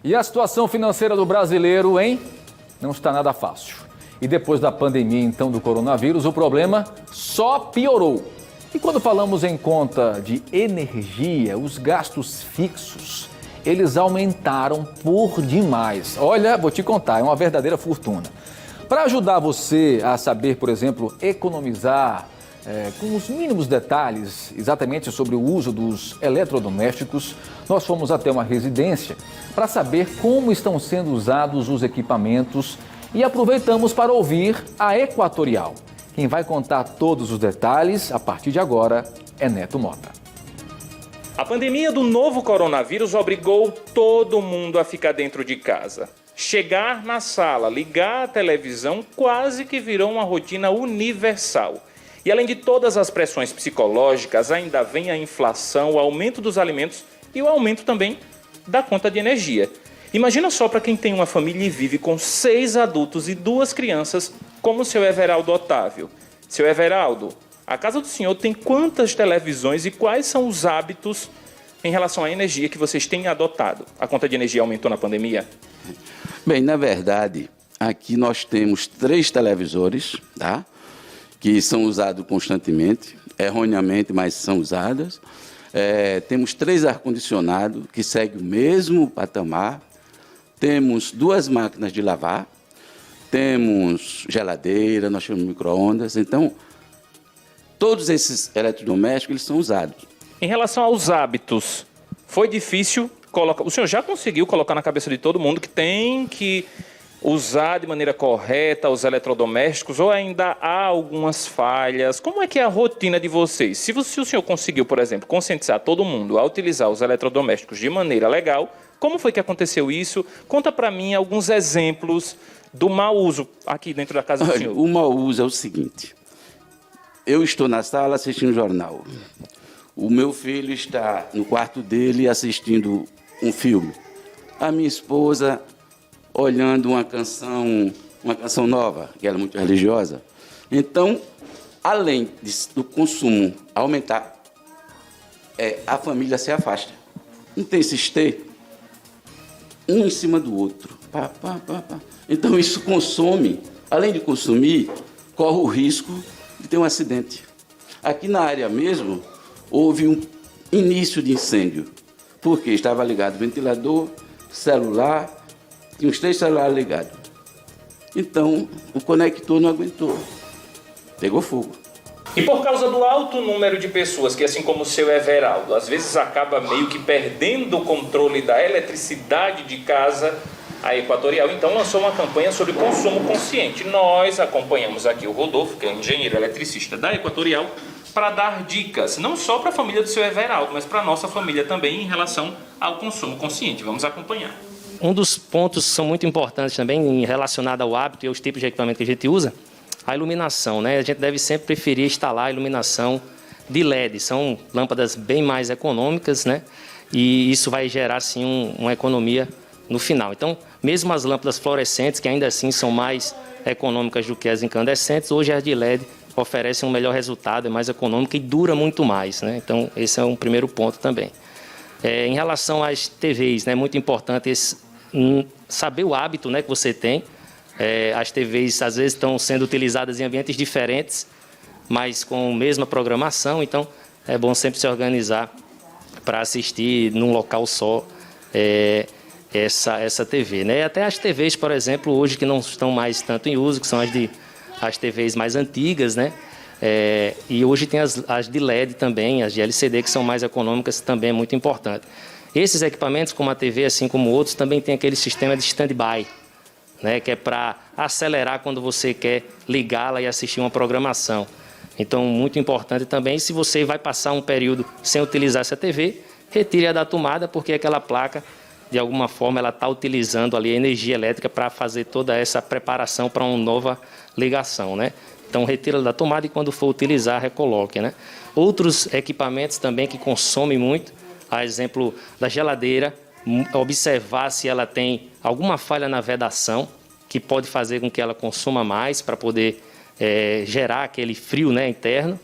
E a situação financeira do brasileiro, hein? Não está nada fácil. E depois da pandemia, então, do coronavírus, o problema só piorou. E quando falamos em conta de energia, os gastos fixos, eles aumentaram por demais. Olha, vou te contar, é uma verdadeira fortuna. Para ajudar você a saber, por exemplo, economizar com os mínimos detalhes exatamente sobre o uso dos eletrodomésticos, nós fomos até uma residência para saber como estão sendo usados os equipamentos e aproveitamos para ouvir a Equatorial. Quem vai contar todos os detalhes a partir de agora é Neto Mota. A pandemia do novo coronavírus obrigou todo mundo a ficar dentro de casa. Chegar na sala, ligar a televisão quase que virou uma rotina universal. E além de todas as pressões psicológicas, ainda vem a inflação, o aumento dos alimentos e o aumento também da conta de energia. Imagina só para quem tem uma família e vive com 6 adultos e 2 crianças, como o seu Everaldo Otávio. Seu Everaldo, a casa do senhor tem quantas televisões e quais são os hábitos em relação à energia que vocês têm adotado? A conta de energia aumentou na pandemia? Bem, na verdade, aqui nós temos 3 televisores, tá? Que são usados constantemente, erroneamente, mas são usadas. Temos 3 ar-condicionados que seguem o mesmo patamar. Temos 2 máquinas de lavar. Temos geladeira, nós temos micro-ondas. Então, todos esses eletrodomésticos eles são usados. Em relação aos hábitos, foi difícil colocar... O senhor já conseguiu colocar na cabeça de todo mundo que tem que usar de maneira correta os eletrodomésticos ou ainda há algumas falhas? Como é que é a rotina de vocês? Se o senhor conseguiu, por exemplo, conscientizar todo mundo a utilizar os eletrodomésticos de maneira legal, como foi que aconteceu isso? Conta para mim alguns exemplos do mau uso aqui dentro da casa do senhor. O mau uso é o seguinte: eu estou na sala assistindo o jornal. O meu filho está no quarto dele assistindo um filme. A minha esposa olhando uma canção nova, que ela é muito religiosa. Então, além do consumo aumentar, a família se afasta. Não tem esse esteio, um em cima do outro. Pá, pá, pá, pá. Então, isso consome, além de consumir, corre o risco de ter um acidente. Aqui na área mesmo, houve um início de incêndio, porque estava ligado ventilador, celular, tinha uns 3 celulares ligados. Então, o conector não aguentou, pegou fogo. E por causa do alto número de pessoas que, assim como o seu Everaldo, às vezes acaba meio que perdendo o controle da eletricidade de casa, a Equatorial então lançou uma campanha sobre consumo consciente. Nós acompanhamos aqui o Rodolfo, que é engenheiro eletricista da Equatorial, para dar dicas, não só para a família do seu Everaldo, mas para a nossa família também em relação ao consumo consciente. Vamos acompanhar. Um dos pontos que são muito importantes também relacionado ao hábito e aos tipos de equipamento que a gente usa, a iluminação, né? A gente deve sempre preferir instalar a iluminação de LED. São lâmpadas bem mais econômicas, né? E isso vai gerar, sim, uma economia no final. Então, mesmo as lâmpadas fluorescentes, que ainda assim são mais econômicas do que as incandescentes, hoje as de LED oferecem um melhor resultado, é mais econômica e dura muito mais, né? Então, esse é um primeiro ponto também. Em relação às TVs, né? Muito importante saber o hábito, né, que você tem. As TVs, às vezes, estão sendo utilizadas em ambientes diferentes, mas com a mesma programação. Então, é bom sempre se organizar para assistir num local só essa TV, né? Até as TVs, por exemplo, hoje que não estão mais tanto em uso, que são as TVs mais antigas, né? E hoje tem as de LED também, as de LCD, que são mais econômicas, também é muito importante. Esses equipamentos, como a TV, assim como outros, também tem aquele sistema de stand-by, né, que é para acelerar quando você quer ligá-la e assistir uma programação. Então, muito importante também, se você vai passar um período sem utilizar essa TV, retire-a da tomada, porque aquela placa, de alguma forma, ela está utilizando ali a energia elétrica para fazer toda essa preparação para uma nova ligação, né? Então, retira-la da tomada e, quando for utilizar, recoloque, né? Outros equipamentos também que consomem muito, a exemplo da geladeira, observar se ela tem alguma falha na vedação, que pode fazer com que ela consuma mais para poder gerar aquele frio, né, interno.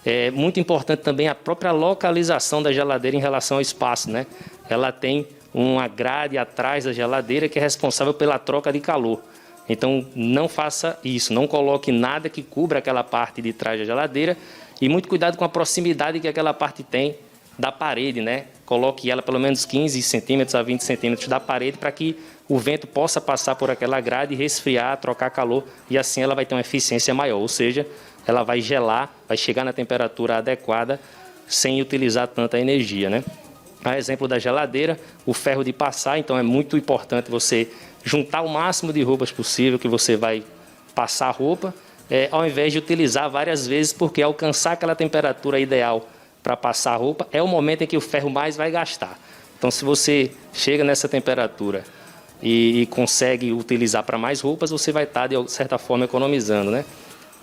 É muito importante também a própria localização da geladeira em relação ao espaço, né? Ela tem uma grade atrás da geladeira que é responsável pela troca de calor. Então, não faça isso, não coloque nada que cubra aquela parte de trás da geladeira e muito cuidado com a proximidade que aquela parte tem da parede, né? Coloque ela pelo menos 15 centímetros a 20 centímetros da parede para que o vento possa passar por aquela grade, resfriar, trocar calor e assim ela vai ter uma eficiência maior, ou seja, ela vai gelar, vai chegar na temperatura adequada sem utilizar tanta energia, né? A exemplo da geladeira, o ferro de passar, então é muito importante você juntar o máximo de roupas possível que você vai passar a roupa, ao invés de utilizar várias vezes, porque alcançar aquela temperatura ideal para passar a roupa é o momento em que o ferro mais vai gastar. Então, se você chega nessa temperatura e consegue utilizar para mais roupas, você vai estar, de certa forma, economizando, né?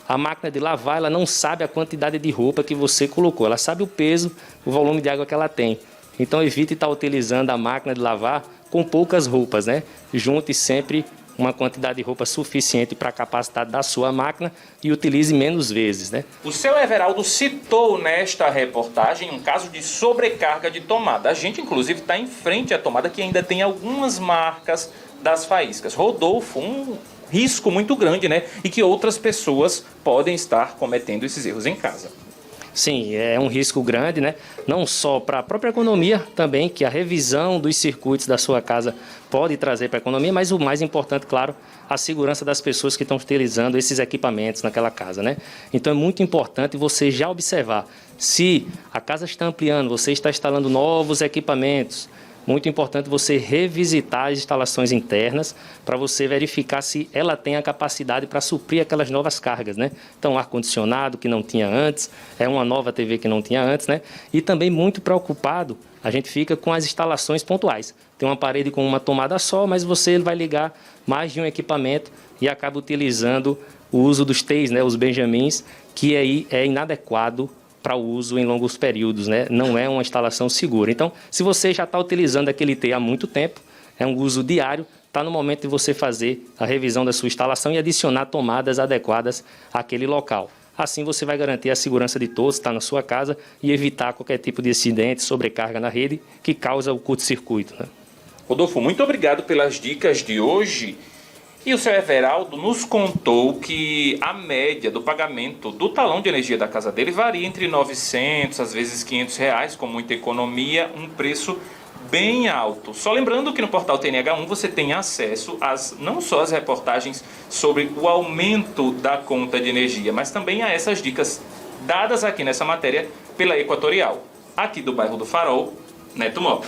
A máquina de lavar, ela não sabe a quantidade de roupa que você colocou, ela sabe o peso, o volume de água que ela tem. Então, evite estar utilizando a máquina de lavar com poucas roupas, né? Junte sempre uma quantidade de roupa suficiente para a capacidade da sua máquina e utilize menos vezes, né? O seu Everaldo citou nesta reportagem um caso de sobrecarga de tomada. A gente, inclusive, está em frente à tomada que ainda tem algumas marcas das faíscas. Rodolfo, um risco muito grande, né? E que outras pessoas podem estar cometendo esses erros em casa. Sim, é um risco grande, né? Não só para a própria economia também, que a revisão dos circuitos da sua casa pode trazer para a economia, mas o mais importante, claro, a segurança das pessoas que estão utilizando esses equipamentos naquela casa, né? Então é muito importante você já observar se a casa está ampliando, você está instalando novos equipamentos. Muito importante você revisitar as instalações internas para você verificar se ela tem a capacidade para suprir aquelas novas cargas, né? Então, ar-condicionado que não tinha antes, uma nova TV que não tinha antes, né? E também muito preocupado, a gente fica com as instalações pontuais. Tem uma parede com uma tomada só, mas você vai ligar mais de um equipamento e acaba utilizando o uso dos T's, né? Os benjamins, que aí é inadequado para o uso em longos períodos, né? Não é uma instalação segura. Então, se você já está utilizando aquele T há muito tempo, é um uso diário, está no momento de você fazer a revisão da sua instalação e adicionar tomadas adequadas àquele local. Assim você vai garantir a segurança de todos que está na sua casa e evitar qualquer tipo de acidente, sobrecarga na rede que causa o curto-circuito, né? Rodolfo, muito obrigado pelas dicas de hoje. E o seu Everaldo nos contou que a média do pagamento do talão de energia da casa dele varia entre 900, às vezes R$500, com muita economia, um preço bem alto. Só lembrando que no portal TNH1 você tem acesso não só às reportagens sobre o aumento da conta de energia, mas também a essas dicas dadas aqui nessa matéria pela Equatorial. Aqui do bairro do Farol, Neto Mota.